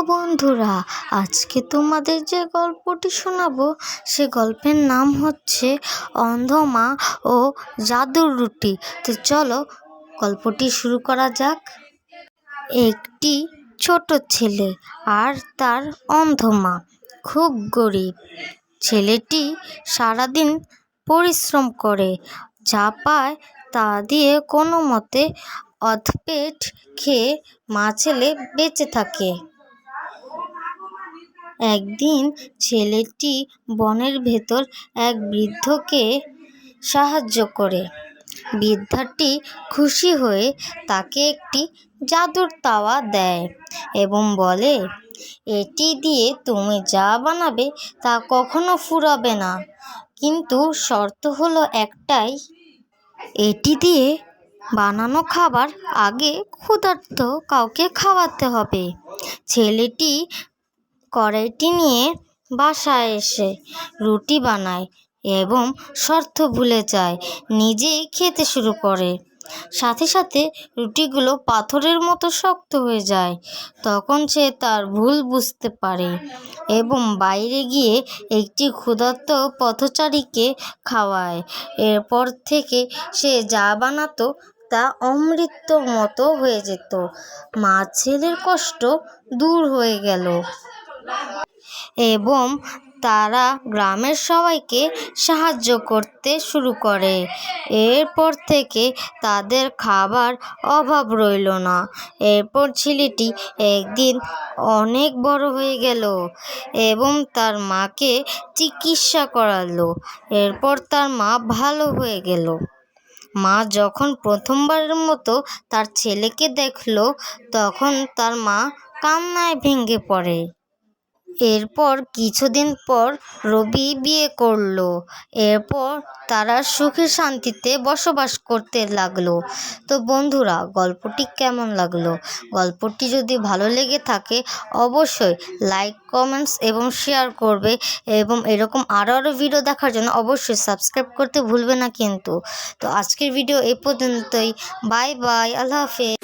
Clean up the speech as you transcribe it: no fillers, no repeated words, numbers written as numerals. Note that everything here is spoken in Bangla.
বন্ধুরা, আজকে তোমাদের যে গল্পটি শোনাবো সে গল্পের নাম হচ্ছে অন্ধ মা ও জাদুর রুটি। তো চলো গল্পটি শুরু করা যাক। একটি ছোট ছেলে আর তার অন্ধ মা খুব গরিব। ছেলেটি সারাদিন পরিশ্রম করে, যা পায় তা দিয়ে কোনো মতে অধপেট খেয়ে মা ছেলে বেঁচে থাকে। একদিন ছেলেটি বনের ভেতর এক বৃদ্ধকে সাহায্য করে। বৃদ্ধাটি খুশি হয়ে তাকে একটি জাদুর তাওয়া দেয় এবং বলে, এটি দিয়ে তুমি যা বানাবে তা কখনো ফুরাবে না, কিন্তু শর্ত হলো একটাই, এটি দিয়ে বানানো খাবার আগে ক্ষুধার্ত কাউকে খাওয়াতে হবে। ছেলেটি কড়াইটি নিয়ে বাসায় এসে রুটি বানায় এবং শর্ত ভুলে যায়, নিজেই খেতে শুরু করে। সাথে সাথে রুটিগুলো পাথরের মতো শক্ত হয়ে যায়। তখন সে তার ভুল বুঝতে পারে এবং বাইরে গিয়ে একটি ক্ষুধার্ত পথচারীকে খাওয়ায়। এরপর থেকে সে যা বানাতো তা অমৃত মতো হয়ে যেত। মা ছেলের কষ্ট দূর হয়ে গেল এবং তারা গ্রামের সবাইকে সাহায্য করতে শুরু করে। এরপর থেকে তাদের খাবার অভাব রইল না। এরপর ছেলেটি একদিন অনেক বড় হয়ে গেল এবং তার মাকে চিকিৎসা করালো। এরপর তার মা ভালো হয়ে গেল। মা যখন প্রথমবারের মতো তার ছেলেকে দেখলো, তখন তার মা কান্নায় ভেঙে পড়ে। এরপর কিছুদিন পর রবি বিয়ে করলো। এরপর তারা সুখে শান্তিতে বসবাস করতে লাগলো। তো বন্ধুরা, গল্পটি কেমন লাগলো? গল্পটি যদি ভালো লেগে থাকে অবশ্যই লাইক, কমেন্টস এবং শেয়ার করবে এবং এরকম আরও ভিডিও দেখার জন্য অবশ্যই সাবস্ক্রাইব করতে ভুলবে না কিন্তু। তো আজকের ভিডিও এই পর্যন্তই। বাই বাই, আল্লাহ হাফেজ।